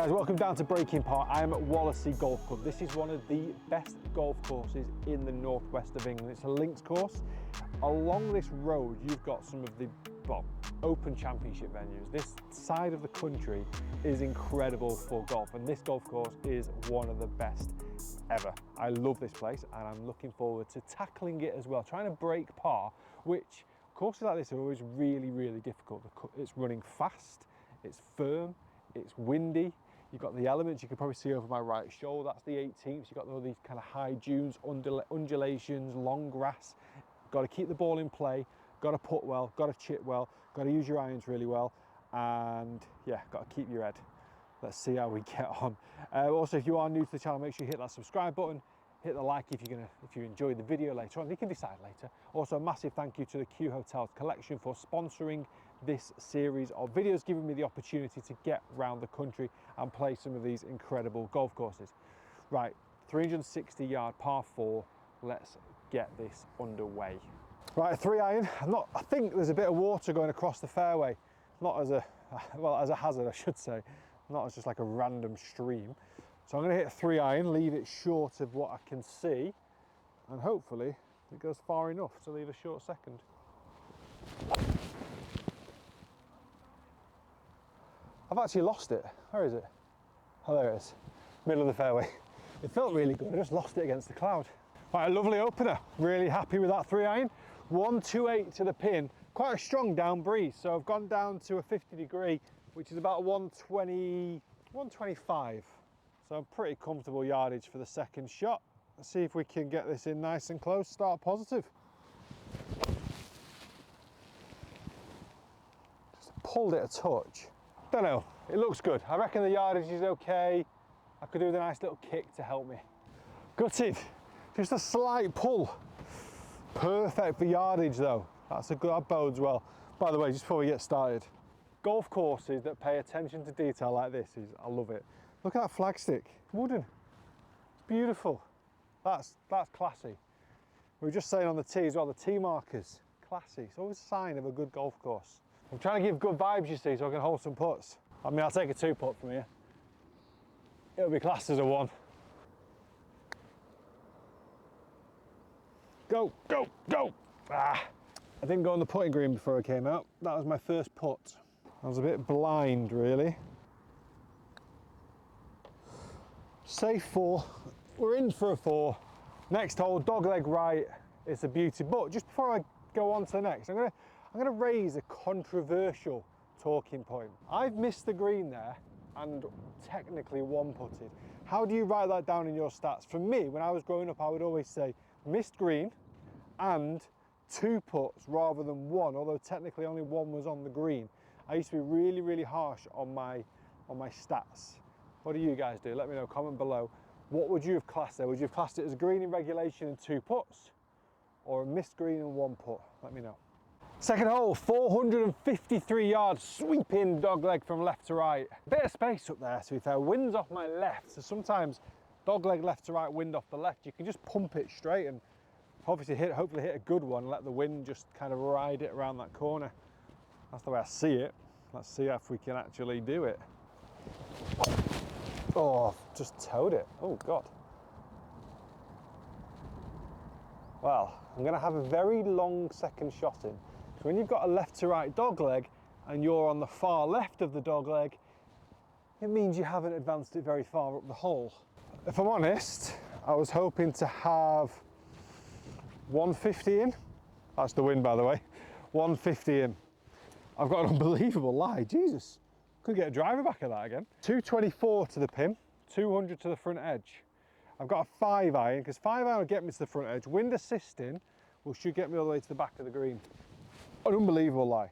Guys, welcome down to Breaking Park. I am at Wallasey Golf Club. This is one of the best golf courses in the northwest of England. It's a links course. Along this road, you've got some of the Open Championship venues. This side of the country is incredible for golf, and this golf course is one of the best ever. I love this place, and I'm looking forward to tackling it as well, trying to break par, which courses like this are always really, really difficult. It's running fast, it's firm, it's windy. You've got the elements you can probably see over my right shoulder. That's the 18th. You've got all these kind of high dunes, undulations, long grass. Got to keep the ball in play, got to putt well, got to chip well, got to use your irons really well, and yeah, got to keep your head. Let's see how we get on. Also, if you are new to the channel, make sure you hit that subscribe button, hit the like if you enjoyed the video later on. You can decide later. Also, a massive thank you to the Q Hotels Collection for sponsoring this series of videos, giving me the opportunity to get around the country and play some of these incredible golf courses. Right, 360 yard par 4. Let's get this underway. Right, 3-iron. I think there's a bit of water going across the fairway, not as a, well, as a hazard, I should say, not as just like a random stream. So I'm going to hit a 3-iron, leave it short of what I can see, and hopefully it goes far enough to leave a short second. I've actually lost it. Where is it? Oh, there it is. Middle of the fairway. It felt really good. I just lost it against the cloud. Right, a lovely opener. Really happy with that 3-iron. 128 to the pin. Quite a strong down breeze. So I've gone down to a 50 degree, which is about 120, 125. So pretty comfortable yardage for the second shot. Let's see if we can get this in nice and close, start positive. Just pulled it a touch. Don't know, it looks good. I reckon the yardage is okay. I could do with a nice little kick to help me. Gutted, just a slight pull. Perfect for yardage though. That's a good, that bodes well. By the way, just before we get started, golf courses that pay attention to detail like this, I love it. Look at that flagstick, wooden. It's beautiful. That's classy. We were just saying on the tee as well, the tee markers, classy. It's always a sign of a good golf course. I'm trying to give good vibes, you see, so I can hold some putts. I mean, I'll take a 2-putt from here. It'll be classed as a 1. Go, go, go. Ah, I didn't go on the putting green before I came out. That was my first putt. I was a bit blind, really. Safe 4. We're in for a 4. Next hole, dogleg right. It's a beauty. But just before I go on to the next, I'm gonna raise a controversial talking point. I've missed the green there and technically 1-putted. How do you write that down in your stats? For me, when I was growing up, I would always say missed green and 2 putts rather than 1, although technically only 1 was on the green. I used to be really, really harsh on my stats. What do you guys do? Let me know, comment below. What would you have classed there? Would you have classed it as a green in regulation and 2 putts, or a missed green and 1 putt? Let me know. Second hole, 453 yards, sweeping dogleg from left to right. Bit of space up there, to be fair. Wind's off my left, so sometimes dogleg left to right, wind off the left. You can just pump it straight and obviously hopefully hit a good one, let the wind just kind of ride it around that corner. That's the way I see it. Let's see if we can actually do it. Oh, I've just towed it. Oh God. Well, I'm gonna have a very long second shot in. So when you've got a left to right dogleg and you're on the far left of the dogleg, it means you haven't advanced it very far up the hole. If I'm honest, I was hoping to have 150 in. That's the wind, by the way. 150 in. I've got an unbelievable lie, Jesus. Could get a driver back at that again. 224 to the pin, 200 to the front edge. I've got a 5-iron, because 5-iron will get me to the front edge. Wind assisting should get me all the way to the back of the green. An unbelievable lie.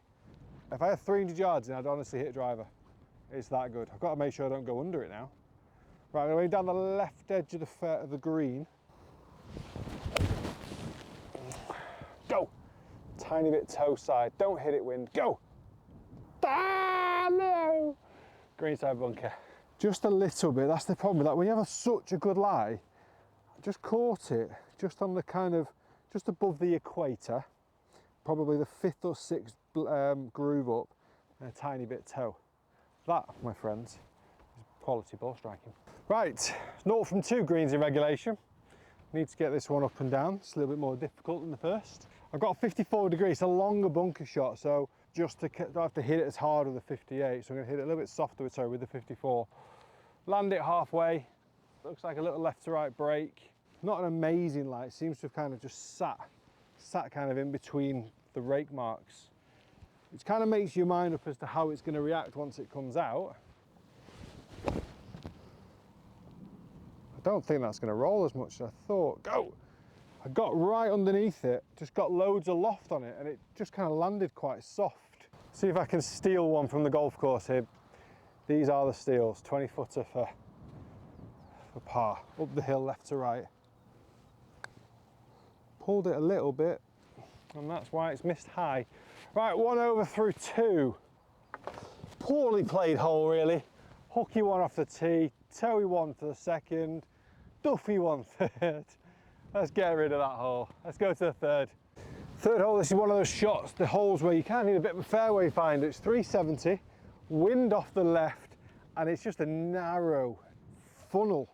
If I had 300 yards in, I'd honestly hit a driver. It's that good. I've got to make sure I don't go under it now. Right, I'm going down the left edge of the green. Go! Tiny bit toe side. Don't hit it, wind. Go! Ah, no! Greenside bunker. Just a little bit. That's the problem with that. When you have such a good lie, I just caught it just on the kind of, just above the equator, probably the 5th or 6th groove up, and a tiny bit toe. That, my friends, is quality ball striking. Right, it's 0 from 2 greens in regulation. Need to get this one up and down. It's a little bit more difficult than the first. I've got 54 degrees, it's a longer bunker shot, so just to don't have to hit it as hard with the 58, so I'm going to hit it a little bit softer with the 54. Land it halfway. Looks like a little left to right break. Not an amazing lie, it seems to have kind of just sat kind of in between the rake marks, which kind of makes your mind up as to how it's going to react once it comes out. I don't think that's going to roll as much as I thought. Go! I got right underneath it, just got loads of loft on it, and it just kind of landed quite soft. See if I can steal one from the golf course here. These are the steals, 20 footer for par. Up the hill, left to right. Pulled it a little bit, and that's why it's missed high. Right, 1 over through 2. Poorly played hole, really. Hooky one off the tee, toey one for the second, duffy one third. Let's get rid of that hole. Let's go to the third. Third hole, this is one of those shots, the holes where you kind of need a bit of a fairway finder. It's 370, wind off the left, and it's just a narrow funnel,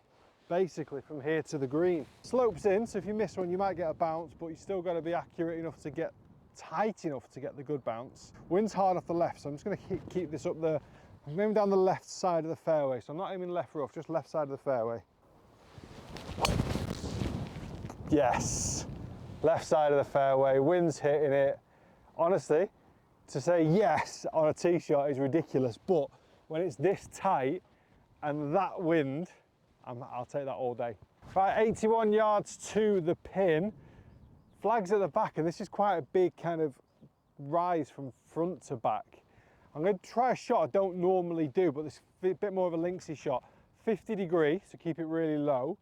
basically, from here to the green. Slopes in, so if you miss one, you might get a bounce, but you still got to be accurate enough to get tight enough to get the good bounce. Wind's hard off the left, so I'm just going to keep this up there. I'm aiming down the left side of the fairway, so I'm not aiming left rough, just left side of the fairway. Yes, left side of the fairway, wind's hitting it. Honestly, to say yes on a tee shot is ridiculous, but when it's this tight and that wind, I'll take that all day. Right, 81 yards to the pin. Flags at the back, and this is quite a big kind of rise from front to back. I'm going to try a shot I don't normally do, but this is a bit more of a linksy shot. 50 degree, so keep it really low.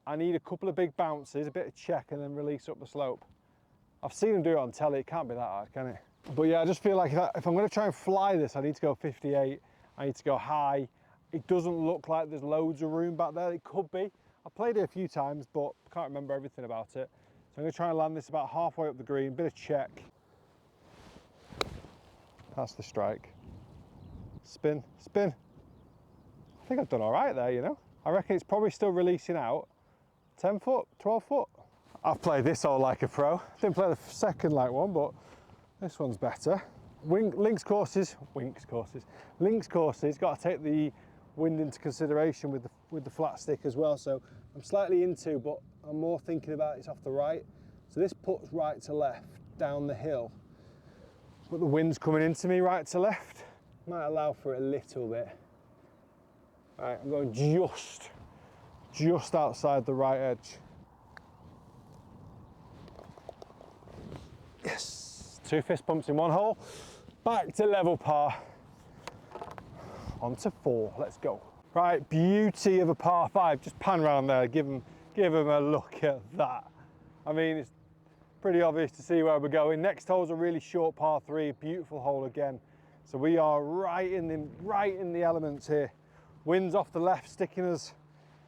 I need a couple of big bounces, a bit of check, and then release up the slope. I've seen them do it on telly, it can't be that hard, can it? But yeah, I just feel like if I'm going to try and fly this, I need to go 58, I need to go high. It doesn't look like there's loads of room back there. It could be. I've played it a few times, but I can't remember everything about it. So I'm going to try and land this about halfway up the green, bit of check. That's the strike. Spin, spin. I think I've done all right there, you know. I reckon it's probably still releasing out. 10 foot, 12 foot. I've played this all like a pro. Didn't play the second like one, but this one's better. Links courses, got to take the wind into consideration with the flat stick as well. So I'm slightly into, but I'm more thinking about it's off the right. So this puts right to left down the hill, but the wind's coming into me right to left. Might allow for it a little bit. All right, I'm going just outside the right edge. Yes, 2 fist pumps in one hole. Back to level par. On to 4, let's go. Right, beauty of a par 5. Just pan around there, give them a look at that. I mean, it's pretty obvious to see where we're going. Next hole's a really short par 3, beautiful hole again. So we are right in the elements here. Wind's off the left, sticking us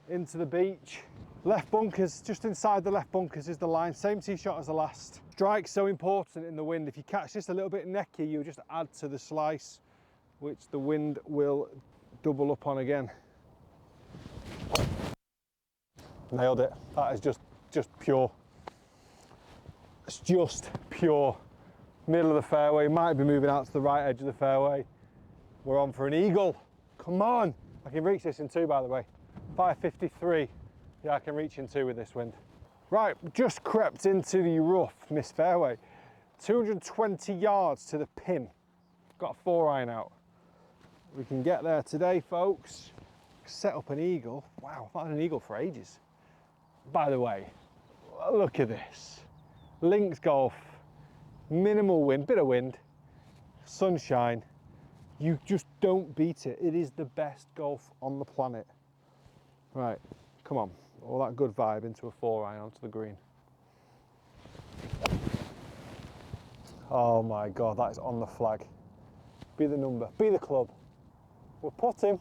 into the beach. Left bunkers, just inside the left bunkers is the line. Same tee shot as the last. Strike's so important in the wind. If you catch this a little bit necky, you just add to the slice, which the wind will double up on again. Nailed it. That is just pure. It's just pure. Middle of the fairway, might be moving out to the right edge of the fairway. We're on for an eagle. Come on. I can reach this in 2, by the way. 553. Yeah, I can reach in 2 with this wind. Right, just crept into the rough, missed fairway. 220 yards to the pin. Got a 4-iron out. We can get there today, folks. Set up an eagle. Wow, I've not had an eagle for ages. By the way, look at this. Links golf, minimal wind, bit of wind, sunshine. You just don't beat it. It is the best golf on the planet. Right, come on. All that good vibe into a 4-iron onto the green. Oh my God, that is on the flag. Be the number, be the club. We're putting.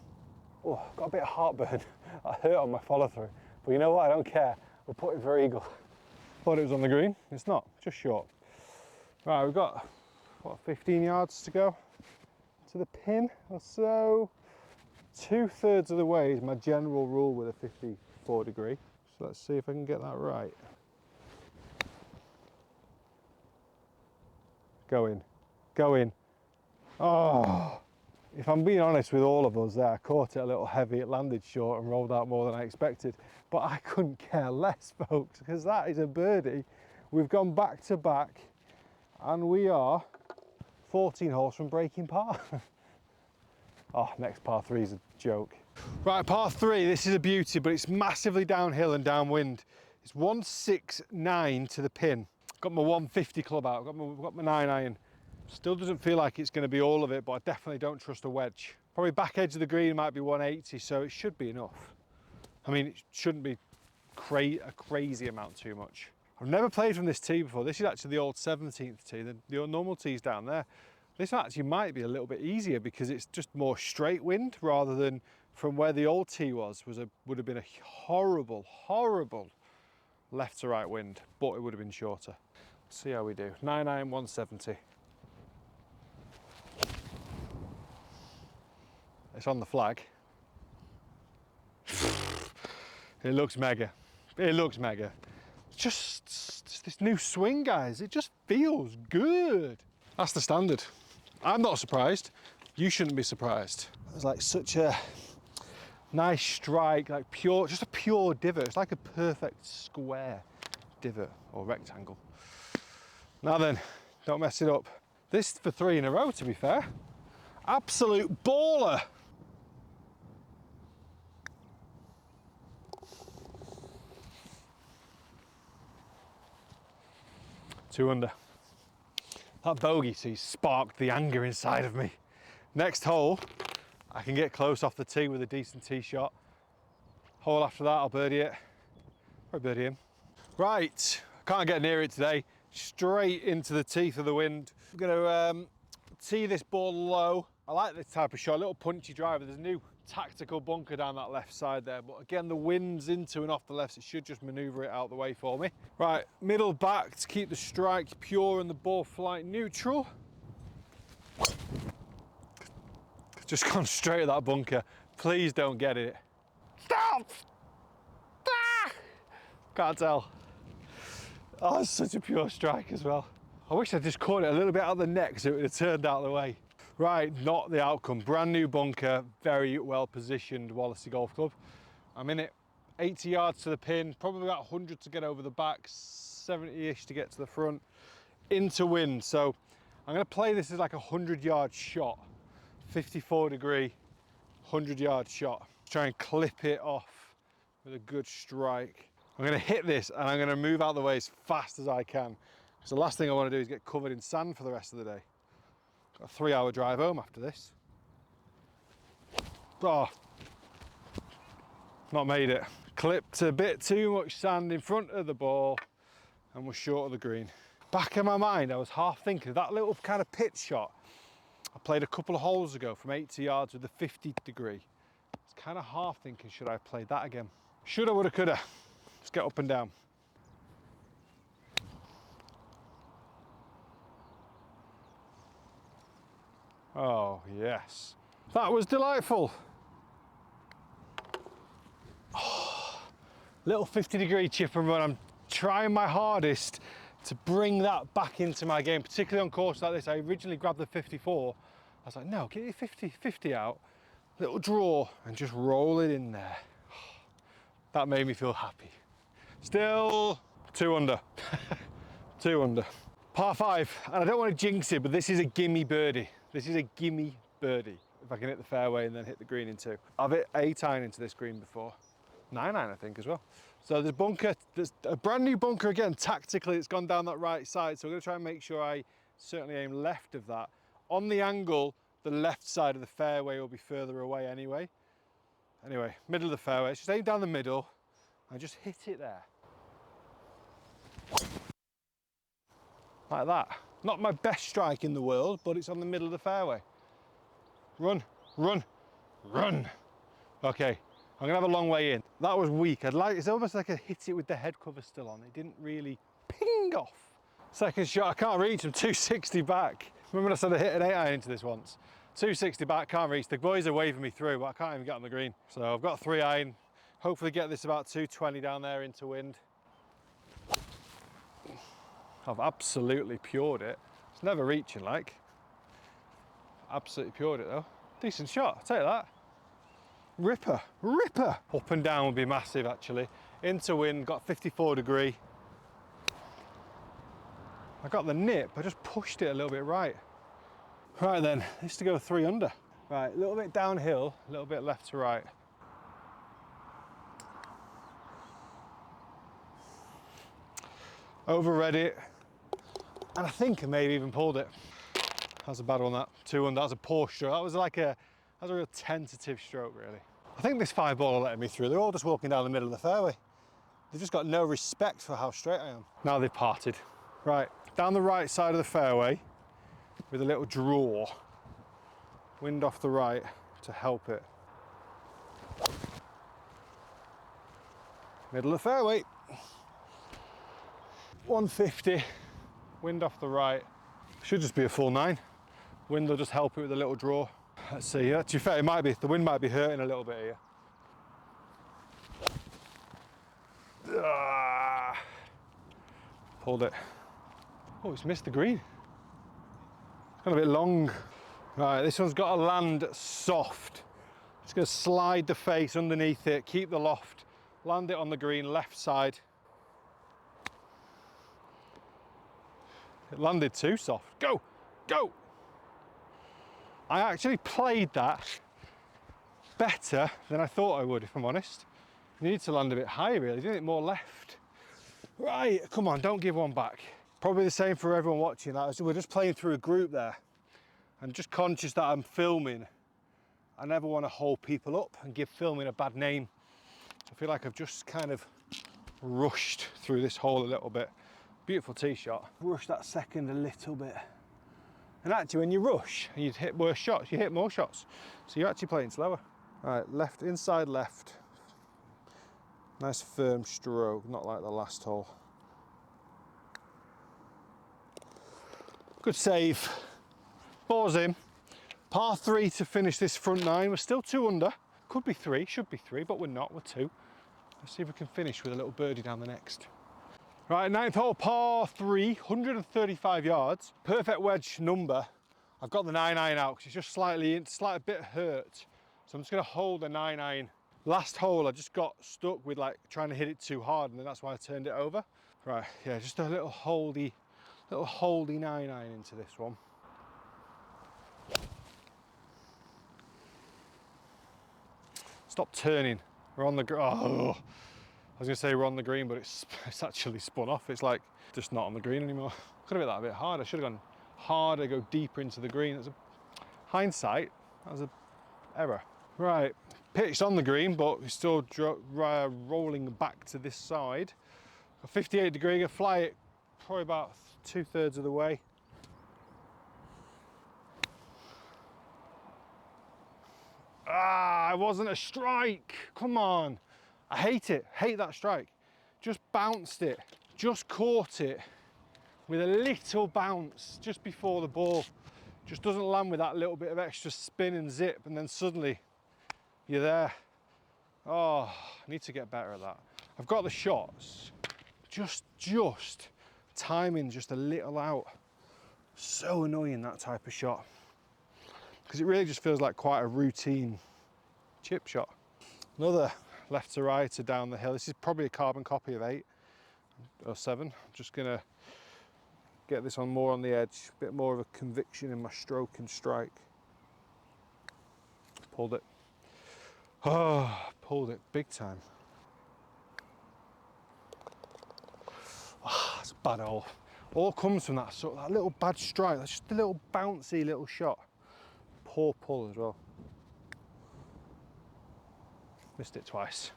Oh, got a bit of heartburn. I hurt on my follow through. But you know what, I don't care. We're putting for eagle. Thought it was on the green. It's not, just short. Right, we've got, what, 15 yards to go to the pin or so. 2/3 of the way is my general rule with a 54 degree. So let's see if I can get that right. Go in, go in. Oh, if I'm being honest with all of us there, I caught it a little heavy, it landed short and rolled out more than I expected. But I couldn't care less, folks, because that is a birdie. We've gone back to back and we are 14 holes from breaking par. Oh, next par 3 is a joke. Right, par 3, this is a beauty, but it's massively downhill and downwind. It's 169 to the pin. Got my 150 club out, got my 9 iron. Still doesn't feel like it's going to be all of it, but I definitely don't trust a wedge. Probably back edge of the green might be 180, so it should be enough. I mean, it shouldn't be a crazy amount too much. I've never played from this tee before. This is actually the old 17th tee. The normal tee's down there. This actually might be a little bit easier because it's just more straight wind rather than from where the old tee would have been a horrible, horrible left to right wind, but it would have been shorter. Let's see how we do. 9 iron, 170. It's on the flag. It looks mega. It looks mega. Just this new swing, guys. It just feels good. That's the standard. I'm not surprised. You shouldn't be surprised. It's like such a nice strike, like pure, just a pure divot. It's like a perfect square divot or rectangle. Now then, don't mess it up. This for 3 in a row, to be fair. Absolute baller. Two under. That bogey sparked the anger inside of me. Next hole, I can get close off the tee with a decent tee shot. Hole after that, I'll birdie it. Probably birdie him. Right, can't get near it today. Straight into the teeth of the wind. I'm gonna tee this ball low. I like this type of shot, a little punchy driver. There's a new tactical bunker down that left side there, but again, the wind's into and off the left, so it should just maneuver it out the way for me. Right, middle back to keep the strike pure and the ball flight neutral. Just gone straight at that bunker. Please don't get it. Stop! Ah! Can't tell. Oh, it's such a pure strike as well. I wish I'd just caught it a little bit out of the neck so it would have turned out of the way. Right, not the outcome. Brand new bunker, very well positioned Wallasey Golf Club. I'm in it, 80 yards to the pin, probably about 100 to get over the back, 70-ish to get to the front, into wind. So I'm gonna play this as like a 100-yard shot, 54 degree, 100-yard shot. Try and clip it off with a good strike. I'm gonna hit this and I'm gonna move out the way as fast as I can. Because the last thing I wanna do is get covered in sand for the rest of the day. Got a 3-hour drive home after this. Oh, not made it. Clipped a bit too much sand in front of the ball and was short of the green. Back in my mind, I was half thinking that little kind of pitch shot I played a couple of holes ago from 80 yards with a 50 degree. I was kind of half thinking, should I have played that again? Shoulda, woulda, coulda. Let's get up and down. Oh, yes. That was delightful. Oh, little 50-degree chip and run. I'm trying my hardest to bring that back into my game, particularly on courses like this. I originally grabbed the 54. I was like, no, get your 50 out, little draw, and just roll it in there. That made me feel happy. Still 2 under. 2 under. Par 5, and I don't want to jinx it, but this is a gimme birdie. This is a gimme birdie. If I can hit the fairway and then hit the green in 2. I've hit 8 iron into this green before. 9 iron, I think, as well. So there's a brand new bunker again. Tactically, it's gone down that right side. So I'm going to try and make sure I certainly aim left of that. On the angle, the left side of the fairway will be further away anyway. Anyway, middle of the fairway. Just aim down the middle and just hit it there. Like that. Not my best strike in the world, but it's on the middle of the fairway. Run, run, run. Okay, I'm gonna have a long way in. That was weak. It's almost like I hit it with the head cover still on. It didn't really ping off. Second shot, I can't reach, I'm 260 back. Remember I said I hit an 8 iron into this once? 260 back, can't reach. The boys are waving me through, but I can't even get on the green. So I've got 3 iron. Hopefully get this about 220 down there into wind. I've absolutely pured it. It's never reaching, like. Absolutely pured it though. Decent shot, I'll take that. Ripper, ripper. Up and down would be massive actually. Into wind, got 54 degree. I got the nip, I just pushed it a little bit right. Right then, this is to go 3 under. Right, a little bit downhill, a little bit left to right. Overread it, and I think I maybe even pulled it. That's a bad one, that. 2 under, that was a poor stroke. That was a real tentative stroke, really. I think this 5 ball are letting me through. They're all just walking down the middle of the fairway. They've just got no respect for how straight I am. Now they've parted. Right, down the right side of the fairway with a little draw. Wind off the right to help it. Middle of the fairway. 150, wind off the right. Should just be a full 9. Wind will just help it with a little draw. Let's see, to be fair, the wind might be hurting a little bit here. Pulled it. Oh, it's missed the green. It's gone a bit long. Right, this one's got to land soft. Just gonna slide the face underneath it, keep the loft, land it on the green, left side. It landed too soft. Go, go. I actually played that better than I thought I would, if I'm honest. You need to land a bit higher, really, didn't it? More left. Right, come on, don't give one back. Probably the same for everyone watching. We're just playing through a group there. I'm just conscious that I'm filming. I never want to hold people up and give filming a bad name. I feel like I've just kind of rushed through this hole a little bit. Beautiful tee shot. Rush that second a little bit. And actually when you rush, you hit worse shots, you hit more shots. So you're actually playing slower. All right, left, inside left. Nice firm stroke, not like the last hole. Good save. Ball's in. Par 3 to finish this front 9. We're still 2 under. Could be 3, should be 3, but we're not, we're 2. Let's see if we can finish with a little birdie down the next. Right, 9th hole, par 3, 135 yards. Perfect wedge number. I've got the 9 iron out because it's just slightly bit hurt. So I'm just gonna hold the 9 iron. Last hole, I just got stuck with like trying to hit it too hard, and then that's why I turned it over. Right, yeah, just a little holdy 9 iron into this one. Stop turning. We're on the oh. I was going to say we're on the green, but it's actually spun off. It's like just not on the green anymore. Could have hit that a bit harder. I should have gone harder, go deeper into the green. That's a hindsight. That was an error. Right, pitched on the green, but we're still rolling back to this side. A 58 degree, gonna fly it probably about 2/3 of the way. Ah, it wasn't a strike. Come on. I hate it, hate that strike. Just bounced it, just caught it with a little bounce just before the ball. Just doesn't land with that little bit of extra spin and zip, and then suddenly you're there. Oh, I need to get better at that. I've got the shots, just timing just a little out. So annoying, that type of shot. Because it really just feels like quite a routine chip shot. Another left to right to down the hill. This is probably a carbon copy of 8 or 7. I'm just gonna get this on more on the edge, a bit more of a conviction in my stroke and strike. Pulled it. Oh, pulled it big time. Oh, it's a bad hole. All comes from that little bad strike. That's just a little bouncy little shot. Poor pull as well. Missed it twice.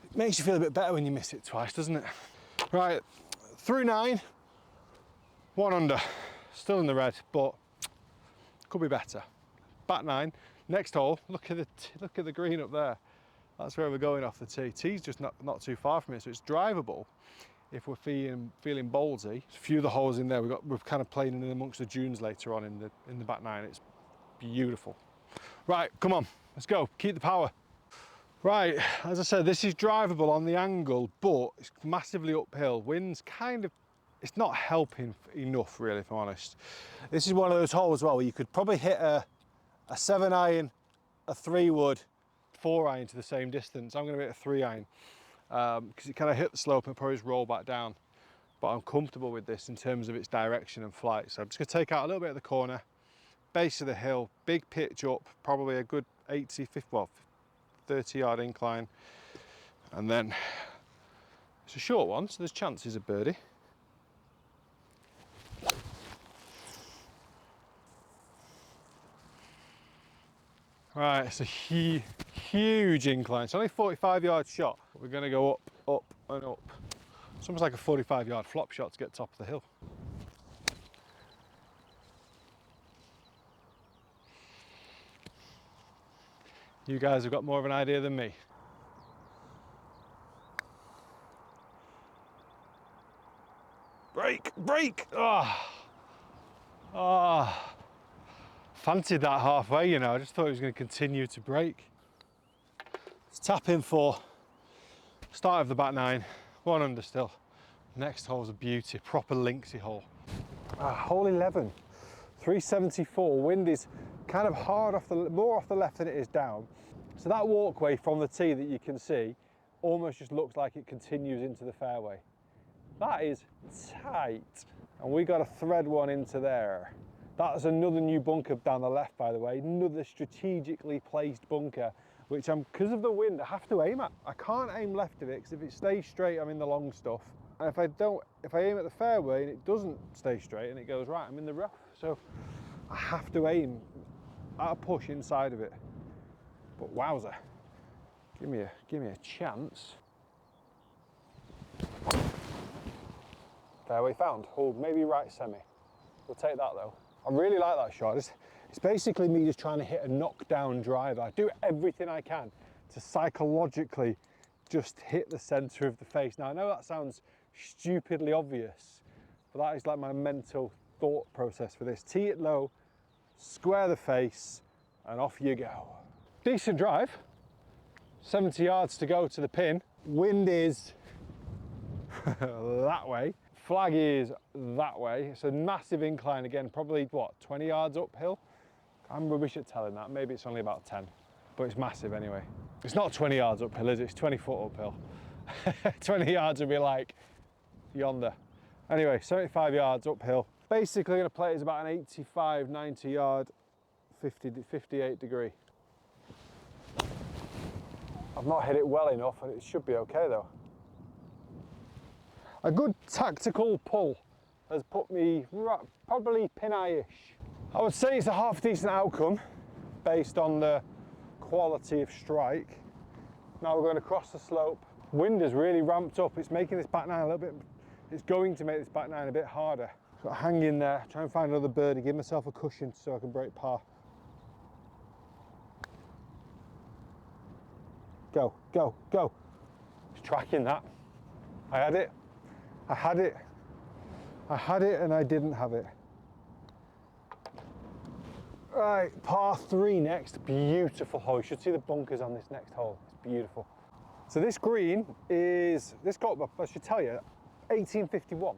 It makes you feel a bit better when you miss it twice, doesn't it? Right, through 9, 1 under. Still in the red, but could be better. Back 9, next hole. Look at the green up there. That's where we're going off the tee. Tee's just not too far from it, so it's drivable if we're feeling ballsy. There's a few of the holes in there. We're kind of playing in amongst the dunes later on in the back 9. It's beautiful. Right, come on, let's go, keep the power. Right, as I said, this is drivable on the angle, but it's massively uphill. Wind's kind of, it's not helping enough really, if I'm honest. This is one of those holes as well where you could probably hit a 7 iron, a 3 wood, 4 iron to the same distance. I'm going to hit a 3 iron because it kind of hit the slope and probably just roll back down. But I'm comfortable with this in terms of its direction and flight. So I'm just going to take out a little bit of the corner, base of the hill, big pitch up, probably a good 80, 50, well, 30 yard incline. And then it's a short one, so there's chances of birdie. Right, it's a huge incline. It's only a 45 yard shot. We're going to go up, up and up. It's almost like a 45 yard flop shot to get top of the hill. You guys have got more of an idea than me. Break, break! Ah, fancied that halfway, you know. I just thought it was going to continue to break. Let's tap in for start of the back 9, 1 under still. Next hole's a beauty, proper linksy hole. Hole 11, 374. Wind is kind of hard off the, more off the left than it is down. So that walkway from the tee that you can see almost just looks like it continues into the fairway. That is tight. And we got to thread one into there. That's another new bunker down the left, by the way, another strategically placed bunker, which because of the wind, I have to aim at. I can't aim left of it, because if it stays straight, I'm in the long stuff. And if I aim at the fairway and it doesn't stay straight and it goes right, I'm in the rough. So I have to aim at a push inside of it. But wowzer, give me a chance. Fairway found. Oh, maybe right semi. We'll take that though. I really like that shot. It's basically me just trying to hit a knockdown driver. I do everything I can to psychologically just hit the center of the face. Now I know that sounds stupidly obvious, but that is like my mental thought process for this. Tee it low, square the face, and off you go. Decent drive, 70 yards to go to the pin. Wind is that way, flag is that way. It's a massive incline again, probably what, 20 yards uphill? I'm rubbish at telling that, maybe it's only about 10, but it's massive anyway. It's not 20 yards uphill, is it? It's 20 foot uphill. 20 yards would be like yonder. Anyway, 75 yards uphill. Basically gonna play it as about an 85, 90 yard, 58 degree. I've not hit it well enough and it should be okay though. A good tactical pull has put me probably pin eye-ish. I would say it's a half decent outcome based on the quality of strike. Now we're going to cross the slope. Wind has really ramped up. It's making this back 9 a little bit, it's going to make this back 9 a bit harder. So hang in there, try and find another birdie, give myself a cushion so I can break par. Go, go, go. It's tracking that. I had it. I had it. I had it and I didn't have it. Right, par 3 next. Beautiful hole. You should see the bunkers on this next hole. It's beautiful. So this green is, this golf, I should tell you, 1851.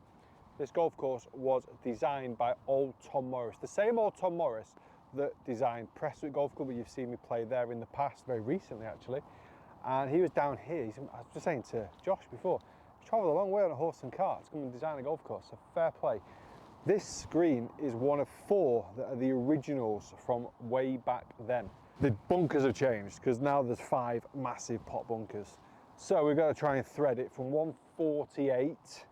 This golf course was designed by old Tom Morris. The same old Tom Morris that designed Prestwick Golf Club, where you've seen me play there in the past, very recently actually. And he was down here. I was just saying to Josh before, he's travelled a long way on a horse and cart to come and design a golf course, so fair play. This green is one of 4 that are the originals from way back then. The bunkers have changed because now there's 5 massive pot bunkers. So we've got to try and thread it from 148,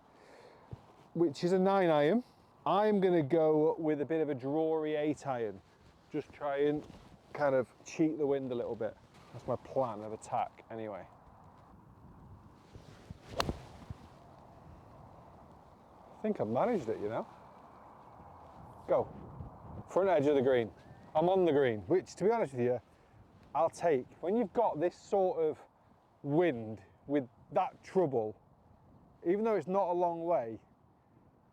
which is a 9 iron. I'm going to go with a bit of a drawy 8 iron. Just try and kind of cheat the wind a little bit. That's my plan of attack anyway. I think I've managed it, you know. Go. Front edge of the green. I'm on the green, which to be honest with you, I'll take. When you've got this sort of wind with that trouble, even though it's not a long way,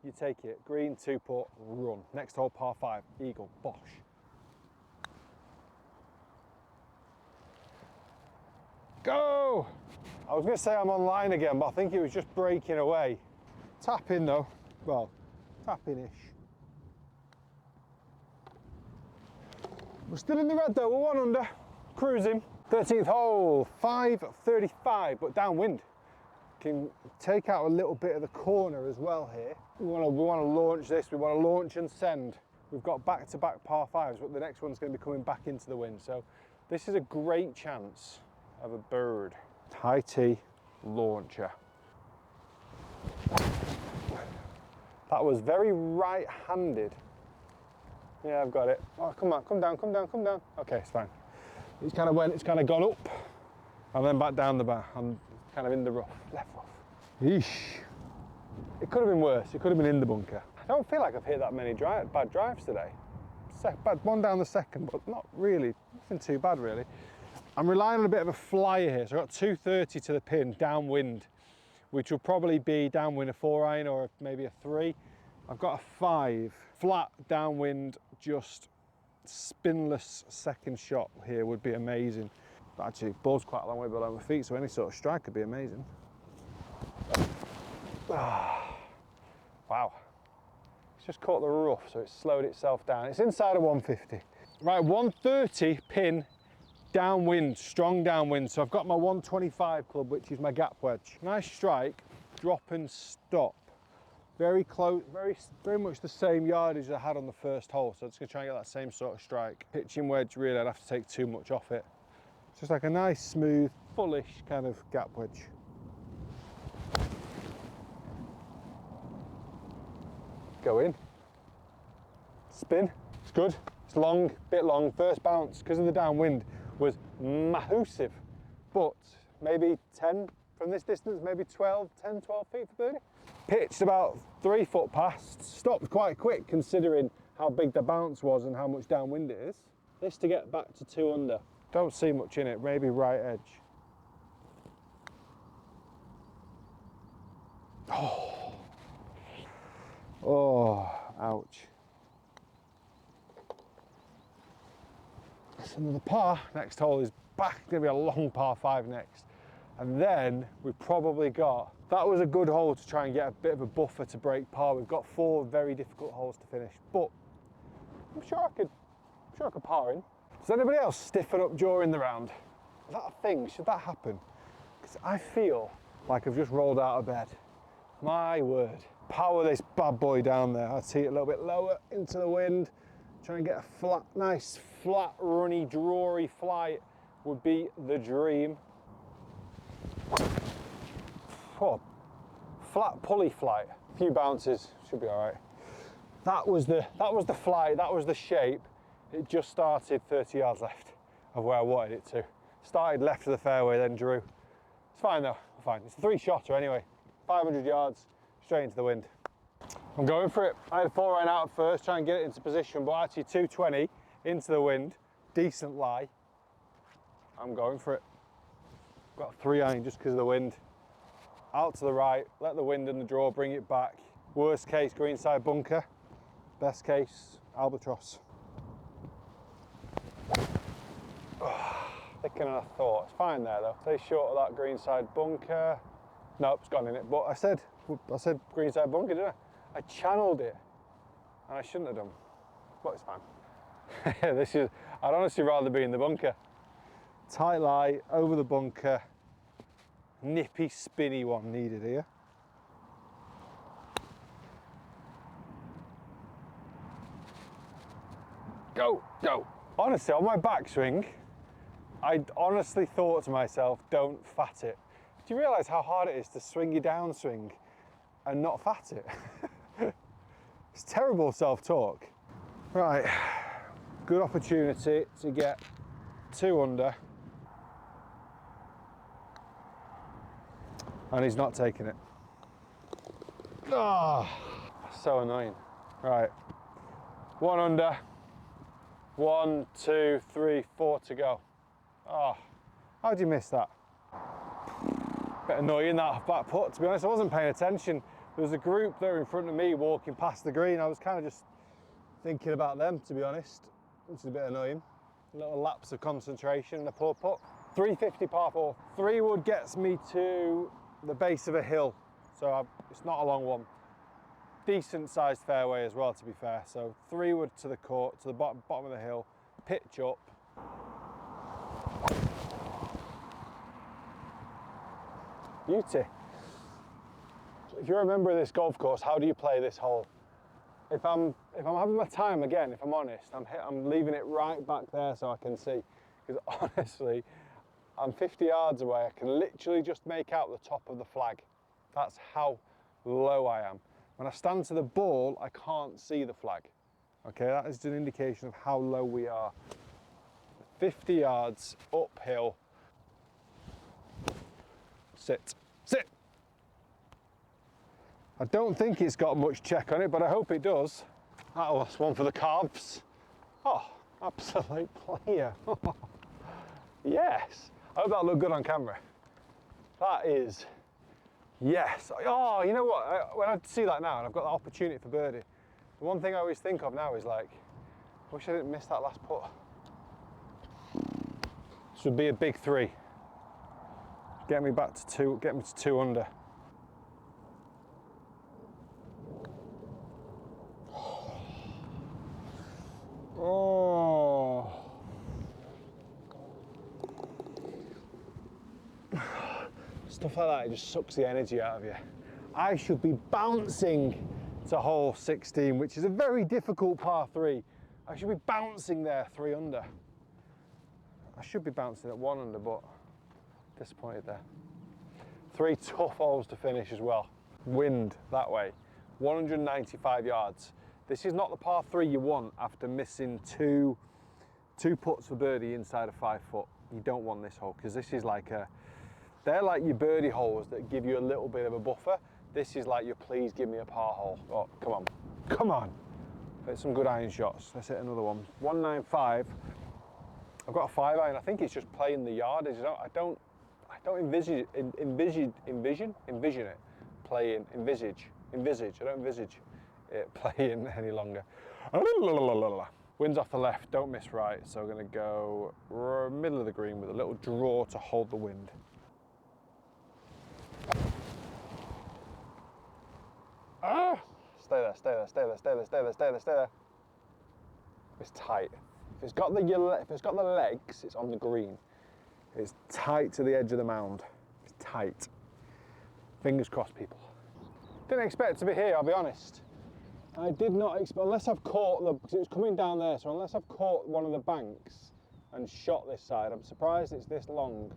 you take it. Green, 2 putt, run. Next hole, par 5, eagle, bosh. Go! I was going to say I'm online again, but I think it was just breaking away. Tapping though. Well, tapping-ish. We're still in the red though, we're 1 under. Cruising. 13th hole, 5.35, but downwind. Can take out a little bit of the corner as well here. We want to launch this, we want to launch and send. We've got back-to-back par 5s, but the next one's going to be coming back into the wind. So this is a great chance of a bird. High tee, launcher. That was very right-handed. Yeah, I've got it. Oh, come on, come down, come down, come down. Okay, it's fine. It's kind of gone up, and then back down the bar. I'm kind of in the rough, left rough. Yeesh. It could have been worse. It could have been in the bunker. I don't feel like I've hit that many bad drives today. Bad one down the second, but not really, nothing too bad really. I'm relying on a bit of a flyer here. So I've got 230 to the pin, downwind, which will probably be downwind a 4-iron or maybe a 3. I've got a 5, flat downwind, just spinless second shot here would be amazing. But actually, ball's quite a long way below my feet, so any sort of strike could be amazing. Wow. It's just caught the rough, so it's slowed itself down. It's inside of 150. Right, 130 pin, downwind, strong downwind. So I've got my 125 club, which is my gap wedge. Nice strike, drop and stop. Very close, very much the same yardage I had on the first hole. So I'm just gonna try and get that same sort of strike. Pitching wedge, really, I'd have to take too much off it. It's just like a nice, smooth, fullish kind of gap wedge. Go in, spin, it's good, it's long, bit long. First bounce, because of the downwind, was massive, but maybe 10 from this distance, maybe 12 feet for birdie. Pitched about 3 foot past, stopped quite quick considering how big the bounce was and how much downwind it is. This to get back to 2 under. Don't see much in it, maybe right edge. Oh, ouch. That's another par. Next hole is back, gonna be a long par 5 next. And then we've probably got, that was a good hole to try and get a bit of a buffer to break par. We've got 4 very difficult holes to finish, but I'm sure I could par in. Does anybody else stiffen up during the round? Is that a thing? Should that happen? Because I feel like I've just rolled out of bed. My word. Power this bad boy down there. I'd see it a little bit lower into the wind. Try and get a flat, nice, flat, runny, drawy flight would be the dream. Oh, flat pulley flight. A few bounces, should be all right. That was the flight, that was the shape. It just started 30 yards left of where I wanted it to. Started left of the fairway, then drew. It's fine though, fine. It's a 3-shotter anyway. 500 yards, straight into the wind. I'm going for it. I had a 4-iron out at first, try and get it into position, but actually 220 into the wind, decent lie. I'm going for it. Got a 3-iron just because of the wind. Out to the right, let the wind and the draw bring it back. Worst case, greenside bunker. Best case, albatross. Thicker than I thought. It's fine there though. Stay short of that greenside bunker. Nope, it's gone in it. But I said greenside bunker, didn't I? I channeled it, and I shouldn't have done. But it's fine. I'd honestly rather be in the bunker. Tight lie, over the bunker. Nippy, spinny one needed here. Go, go. Honestly, on my backswing, I honestly thought to myself, don't fat it. Do you realise how hard it is to swing your downswing and not fat it? It's terrible self-talk. Right, good opportunity to get 2 under. And he's not taking it. Oh, so annoying. Right, 1 under. 1, 2, 3, 4 to go. Oh, how'd you miss that? Bit annoying that back putt, to be honest. I wasn't paying attention. There was a group there in front of me walking past the green. I was kind of just thinking about them, to be honest, which is a bit annoying. A little lapse of concentration and a poor putt. 350 par 4. 3 wood gets me to the base of a hill, so it's not a long one. Decent sized fairway as well, to be fair. So 3 wood to the court, to the bottom of the hill, pitch up. Beauty. If you're a member of this golf course, how do you play this hole? If I'm having my time again, if I'm honest, I'm leaving it right back there so I can see. Because honestly, I'm 50 yards away. I can literally just make out the top of the flag. That's how low I am. When I stand to the ball, I can't see the flag. Okay, that is an indication of how low we are. 50 yards uphill. Sit, sit. I don't think it's got much check on it, but I hope it does. That's one for the calves. Oh, absolute player. Yes. I hope that looked good on camera. That is, yes. Oh, you know what? When I see that now and I've got the opportunity for birdie, the one thing I always think of now is like, I wish I didn't miss that last putt. This would be a big 3. Get me back to 2, get me to 2 under. Oh. Stuff like that, it just sucks the energy out of you. I should be bouncing to hole 16, which is a very difficult par 3. I should be bouncing there 3 under. I should be bouncing at 1 under, but disappointed there. 3 tough holes to finish as well. Wind that way, 195 yards. This is not the par 3 you want after missing two putts for birdie inside of 5 foot. You don't want this hole, because this is like they're like your birdie holes that give you a little bit of a buffer. This is like your please give me a par hole. Oh, come on, come on. Hit some good iron shots. Let's hit another one. 195. I've got a 5 iron. I think it's just playing the yardage. I don't envision it playing, envisage. I don't envisage it playing any longer. Wind's off the left, don't miss right. So we're gonna go middle of the green with a little draw to hold the wind. Ah! Stay there, stay there, stay there, stay there, stay there, stay there, stay there. It's tight. If it's got the legs, it's on the green. It's tight to the edge of the mound. It's tight. Fingers crossed, people. Didn't expect to be here, I'll be honest. I did not expect, unless I've caught because it was coming down there, so unless I've caught one of the banks and shot this side, I'm surprised it's this long.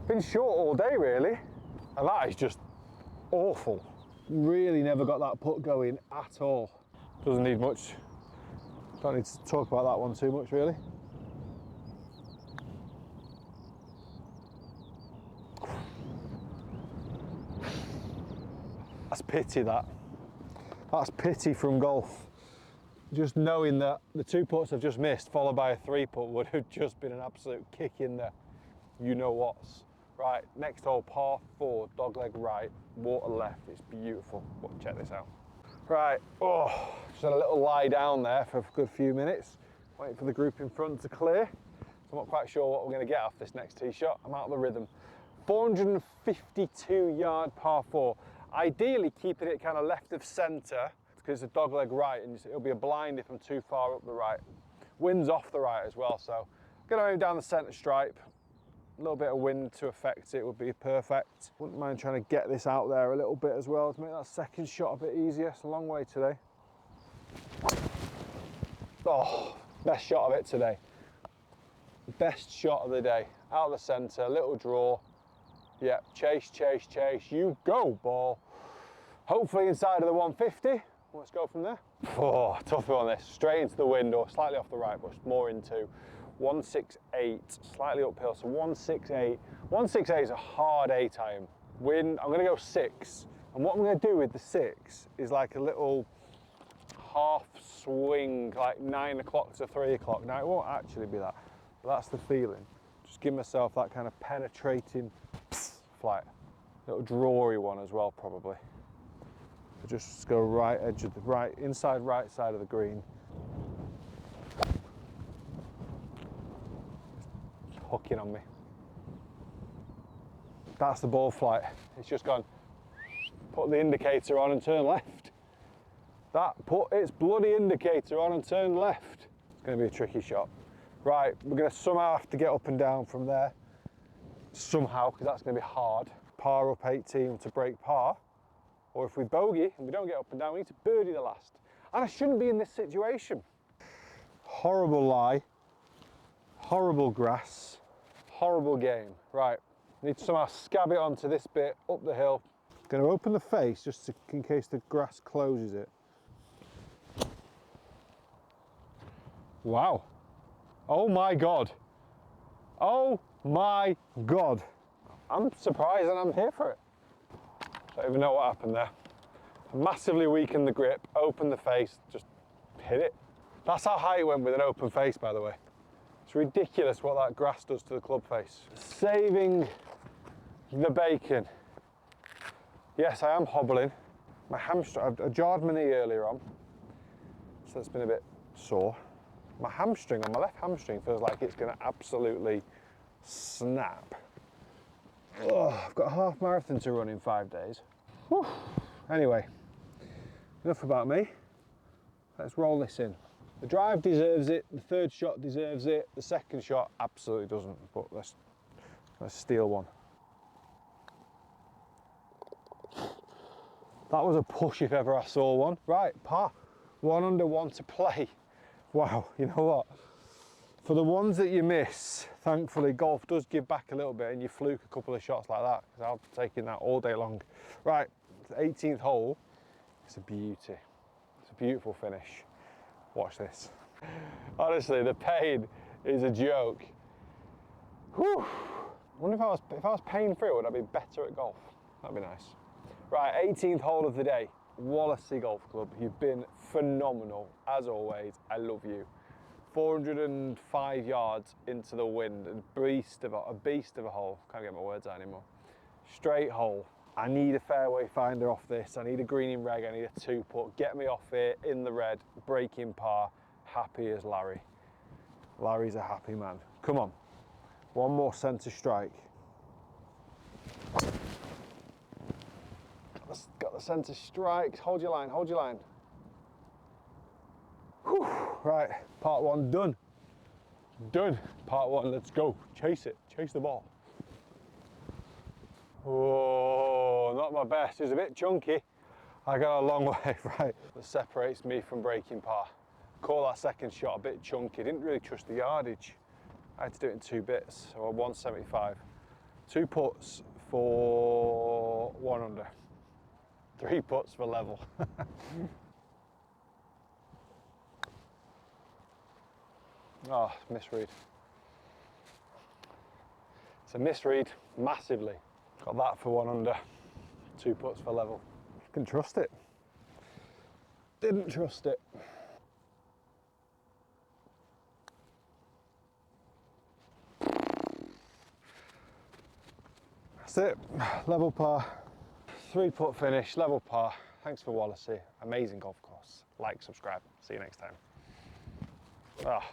Been short all day, really. And that is just awful. Really never got that putt going at all. Doesn't need much. Don't need to talk about that one too much, really. That's pity, that. That's pity from golf. Just knowing that the 2 putts I've just missed, followed by a 3 putt, would have just been an absolute kick in the you-know-whats. Right, next hole, par 4, dogleg right, water left. It's beautiful. But check this out. Right, just had a little lie down there for a good few minutes, waiting for the group in front to clear. I'm not quite sure what we're going to get off this next tee shot. I'm out of the rhythm. 452 yard par 4. Ideally keeping it kind of left of centre, because it's a dogleg right, and it'll be a blind if I'm too far up the right. Wind's off the right as well, so going to aim down the centre stripe. A little bit of wind to affect it would be perfect. Wouldn't mind trying to get this out there a little bit as well to make that second shot a bit easier. It's a long way today. Oh, best shot of it today. Best shot of the day. Out of the centre, little draw. Yep, chase, chase, chase. You go, ball. Hopefully inside of the 150. Let's go from there. Oh, tough on this. Straight into the wind or slightly off the right, but more into 168, slightly uphill, so 168. 168 is a hard 8 iron. Wind, I'm gonna go 6. And what I'm gonna do with the 6 is like a little half swing, like 9 o'clock to 3 o'clock. Now it won't actually be that, but that's the feeling. Just give myself that kind of penetrating flight. Little drawy one as well, probably. So just go right edge of the inside right side of the green. hooking on me. That's the ball flight. It's just gone, put the indicator on and turn left. That put its bloody indicator on and turn left. It's going to be a tricky shot. Right, we're going to somehow have to get up and down from there. Somehow, because that's going to be hard. Par up 18 to break par. Or if we bogey and we don't get up and down, we need to birdie the last. And I shouldn't be in this situation. Horrible lie. Horrible grass. Horrible game. Right, need to somehow scab it onto this bit up the hill. Going to open the face just in case the grass closes it. Wow. Oh my God. Oh my God. I'm surprised and I'm here for it. Don't even know what happened there. Massively weakened the grip, opened the face, just hit it. That's how high it went with an open face, by the way. It's ridiculous what that grass does to the club face. Saving the bacon. Yes, I am hobbling. My hamstring, I jarred my knee earlier on, so it's been a bit sore. My hamstring, on my left hamstring, feels like it's going to absolutely snap. Oh, I've got a half marathon to run in 5 days. Whew. Anyway, enough about me. Let's roll this in. The drive deserves it, the third shot deserves it, the second shot absolutely doesn't, but let's steal one. That was a push if ever I saw one. Right, par, 1 under, 1 to play. Wow, you know what? For the ones that you miss, thankfully golf does give back a little bit and you fluke a couple of shots like that, because I'll be taking that all day long. Right, the 18th hole, it's a beauty. It's a beautiful finish. Watch this. Honestly, the pain is a joke. Whew. I wonder if I was pain free, would I be better at golf? That'd be nice. Right, 18th hole of the day. Wallasey Golf Club. You've been phenomenal, as always. I love you. 405 yards into the wind, a beast of a hole. Can't get my words out anymore. Straight hole. I need a fairway finder off this. I need a green in reg. I need a 2-putt. Get me off here in the red, breaking par. Happy as Larry. Larry's a happy man. Come on. One more centre strike. Got the centre strike. Hold your line, hold your line. Whew. Right, part 1 done. Done. Part 1, let's go. Chase it, chase the ball. Oh, not my best. It was a bit chunky. I got a long way, right. That separates me from breaking par. Call that second shot a bit chunky. Didn't really trust the yardage. I had to do it in 2 bits, so 175. 2 putts for 1 under. 3 putts for level. Oh, misread. It's a misread, massively. Got that for 1 under. 2 putts for level. Can trust it. Didn't trust it. That's it. Level par. 3-putt finish, level par. Thanks for Wallasey. Amazing golf course. Like, subscribe. See you next time. Ah.